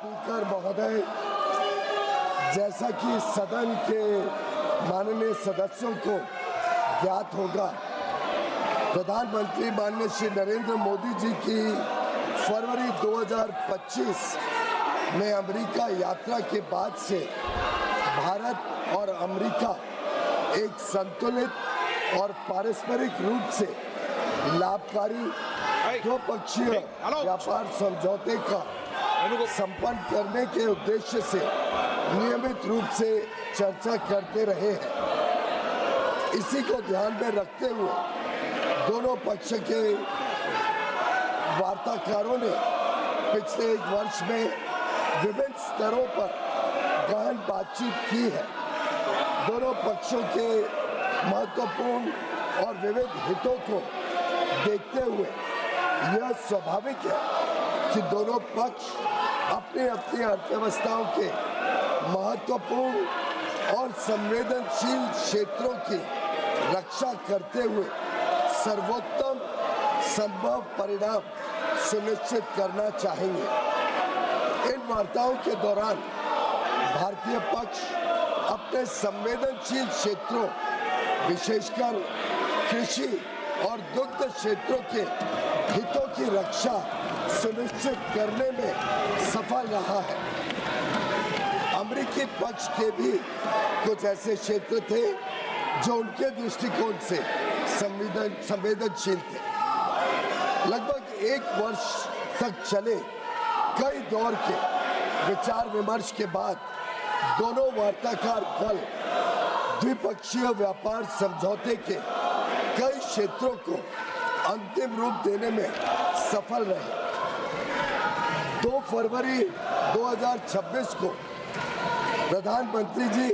Speaker महोदय, जैसा कि सदन के माननीय सदस्यों को ज्ञात होगा, प्रधानमंत्री माननीय श्री नरेंद्र मोदी जी की फरवरी 2025 में अमेरिका यात्रा के बाद से भारत और अमेरिका एक संतुलित और पारस्परिक रूप से लाभकारी द्विपक्षीय व्यापार समझौते का संपन्न करने के उद्देश्य से नियमित रूप से चर्चा करते रहे हैं। इसी को ध्यान में रखते हुए दोनों पक्ष के वार्ताकारों ने पिछले एक वर्ष में विभिन्न स्तरों पर गहन बातचीत की है। दोनों पक्षों के महत्वपूर्ण और विविध हितों को देखते हुए यह स्वाभाविक है कि दोनों पक्ष अपनी अपनी अर्थव्यवस्थाओं के महत्वपूर्ण और संवेदनशील क्षेत्रों की रक्षा करते हुए सर्वोत्तम संभव परिणाम सुनिश्चित करना चाहेंगे। इन वार्ताओं के दौरान भारतीय पक्ष अपने संवेदनशील क्षेत्रों, विशेषकर कृषि और दुग्ध क्षेत्रों के हितों की रक्षा सुनिश्चित करने में सफल रहा है। अमेरिकी पक्ष के भी कुछ ऐसे क्षेत्र थे जो उनके दृष्टिकोण से संवेदनशील थे। लगभग एक वर्ष तक चले कई दौर के विचार विमर्श के बाद दोनों वार्ताकार दल द्विपक्षीय व्यापार समझौते के कई क्षेत्रों को अंतिम रूप देने में सफल रहे। 2 फरवरी 2026 को प्रधानमंत्री जी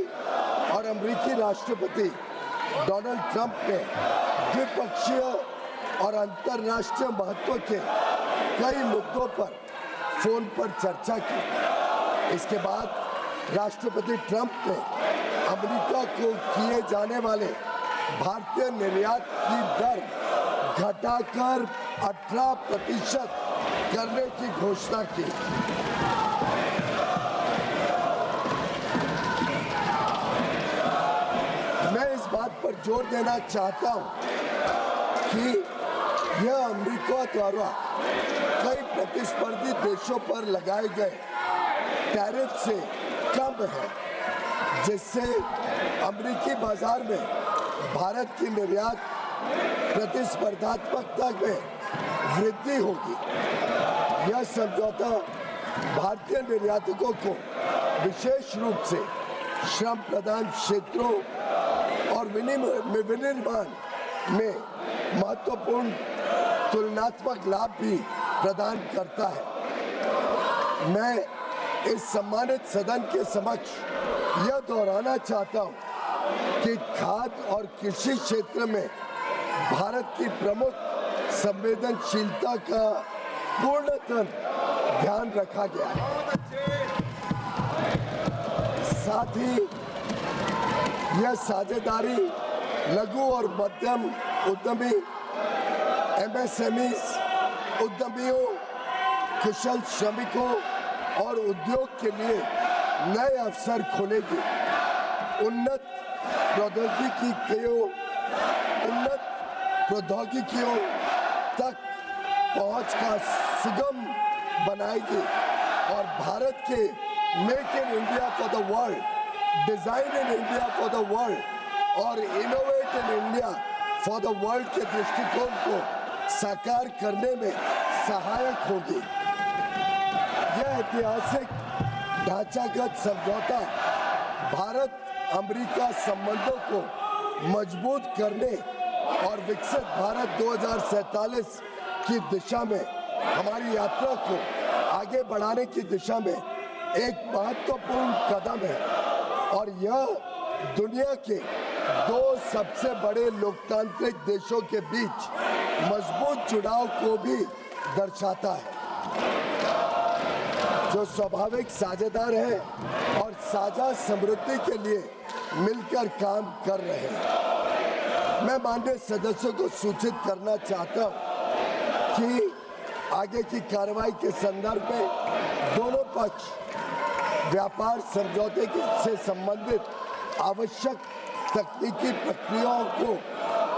और अमेरिकी राष्ट्रपति डोनाल्ड ट्रंप ने द्विपक्षीय और अंतर्राष्ट्रीय महत्व के कई मुद्दों पर फोन पर चर्चा की। इसके बाद राष्ट्रपति ट्रंप ने अमेरिका को किए जाने वाले भारतीय निर्यात की दर घटाकर 18% करने की घोषणा की। मैं इस बात पर जोर देना चाहता हूं कि यह अमेरिका द्वारा कई प्रतिस्पर्धी देशों पर लगाए गए टैरिफ से कम है, जिससे अमेरिकी बाजार में भारत की निर्यात प्रतिस्पर्धात्मकता में वृद्धि होगी। यह समझौता भारतीय निर्यातकों को विशेष रूप से श्रम प्रधान क्षेत्रों और विनिर्माण में महत्वपूर्ण तुलनात्मक लाभ भी प्रदान करता है। मैं इस सम्मानित सदन के समक्ष यह दोहराना चाहता हूं कि खाद्य और कृषि क्षेत्र में भारत की प्रमुख संवेदनशीलता का पूर्णतः ध्यान रखा गया है। साथ ही यह साझेदारी लघु और मध्यम उद्यमी, MSMEs, उद्यमियों, कुशल श्रमिकों और उद्योग के लिए नए अवसर खोलेगी। उन्नत प्रौद्योगिकियों तक पहुंच का सुगम बनाएगी और भारत के make in India for the world, design in India for the world और innovate in India for the world के दृष्टिकोण को साकार करने में सहायक होगी। यह ऐतिहासिक ढांचागत समझौता भारत अमेरिका संबंधों को मजबूत करने और विकसित भारत 2047 की दिशा में हमारी यात्रा को आगे बढ़ाने की दिशा में एक महत्वपूर्ण कदम है और यह दुनिया के 2 सबसे बड़े लोकतांत्रिक देशों के बीच मजबूत जुड़ाव को भी दर्शाता है, जो स्वाभाविक साझेदार है और साझा समृद्धि के लिए मिलकर काम कर रहे हैं। मैं माननीय सदस्यों को सूचित करना चाहता हूं कि आगे की कार्रवाई के संदर्भ में दोनों पक्ष व्यापार समझौते से संबंधित आवश्यक तकनीकी प्रक्रियाओं को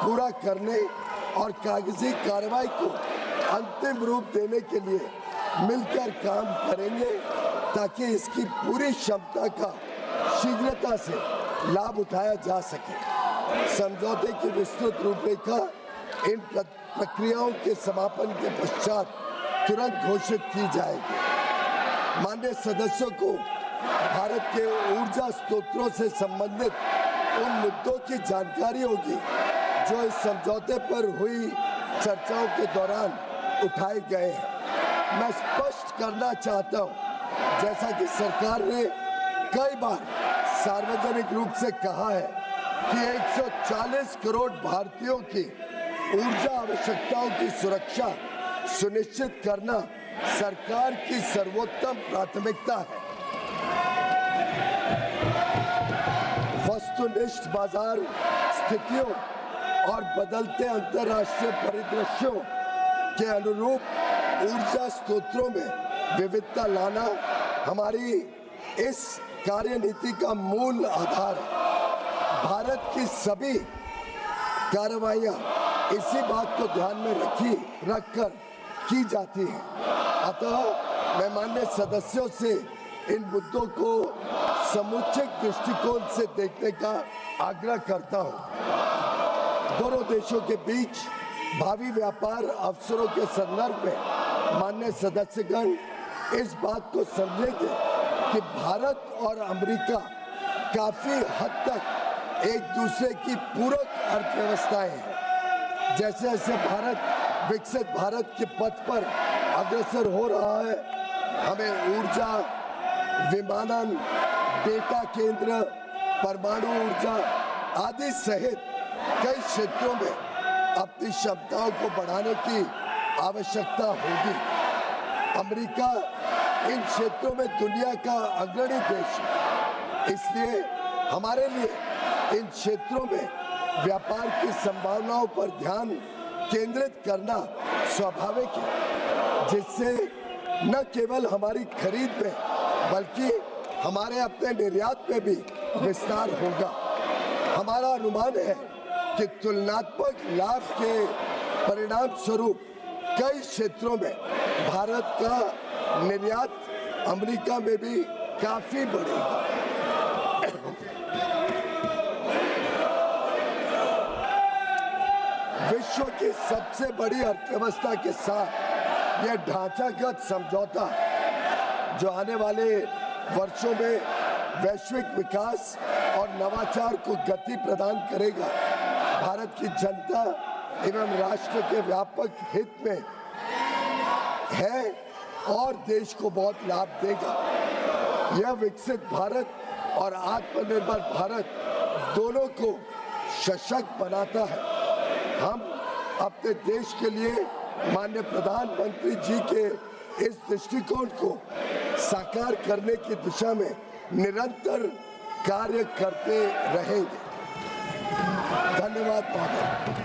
पूरा करने और कागजी कार्रवाई को अंतिम रूप देने के लिए मिलकर काम करेंगे ताकि इसकी पूरी क्षमता का शीघ्रता से लाभ उठाया जा सके। समझौते की विस्तृत रूपरेखा इन प्रक्रियाओं के समापन के पश्चात तुरंत घोषित की जाएगी। माननीय सदस्यों को भारत के ऊर्जा स्रोतों से संबंधित उन मुद्दों की जानकारी होगी जो इस समझौते पर हुई चर्चाओं के दौरान उठाए गए हैं। मैं स्पष्ट करना चाहता हूं, जैसा कि सरकार ने कई बार सार्वजनिक रूप से कहा है कि 140 करोड़ भारतीयों की ऊर्जा आवश्यकताओं की सुरक्षा सुनिश्चित करना सरकार की सर्वोत्तम प्राथमिकता है। वस्तुनिष्ठ बाजार स्थितियों और बदलते अंतर्राष्ट्रीय परिदृश्यों के अनुरूप ऊर्जा स्रोतों में विविधता लाना हमारी इस कार्यनीति का मूल आधार है। भारत की सभी कार्रवाइयां इसी बात को ध्यान में रखकर की जाती हैं। अतः मैं माननीय सदस्यों से इन मुद्दों को समुचित दृष्टिकोण से देखने का आग्रह करता हूं। दोनों देशों के बीच भावी व्यापार अवसरों के संदर्भ में माननीय सदस्यगण इस बात को समझेंगे कि भारत और अमेरिका काफी हद तक एक दूसरे की पूरक अर्थव्यवस्थाएं हैं। जैसे जैसे भारत विकसित भारत के पथ पर अग्रसर हो रहा है, हमें ऊर्जा, विमानन, डेटा केंद्र, परमाणु ऊर्जा आदि सहित कई क्षेत्रों में अपनी क्षमताओं को बढ़ाने की आवश्यकता होगी। अमेरिका इन क्षेत्रों में दुनिया का अग्रणी देश है, इसलिए हमारे लिए इन क्षेत्रों में व्यापार की संभावनाओं पर ध्यान केंद्रित करना स्वाभाविक है, जिससे न केवल हमारी खरीद में बल्कि हमारे अपने निर्यात में भी विस्तार होगा। हमारा अनुमान है कि तुलनात्मक लाभ के परिणाम स्वरूप कई क्षेत्रों में भारत का निर्यात अमेरिका में भी काफी बढ़ेगा। विश्व की सबसे बड़ी अर्थव्यवस्था के साथ यह ढांचागत समझौता जो आने वाले वर्षों में वैश्विक विकास और नवाचार को गति प्रदान करेगा, भारत की जनता एवं राष्ट्र के व्यापक हित में है और देश को बहुत लाभ देगा। यह विकसित भारत और आत्मनिर्भर भारत दोनों को सशक्त बनाता है। हम अपने देश के लिए माननीय प्रधानमंत्री जी के इस दृष्टिकोण को साकार करने की दिशा में निरंतर कार्य करते रहेंगे। धन्यवाद महोदय।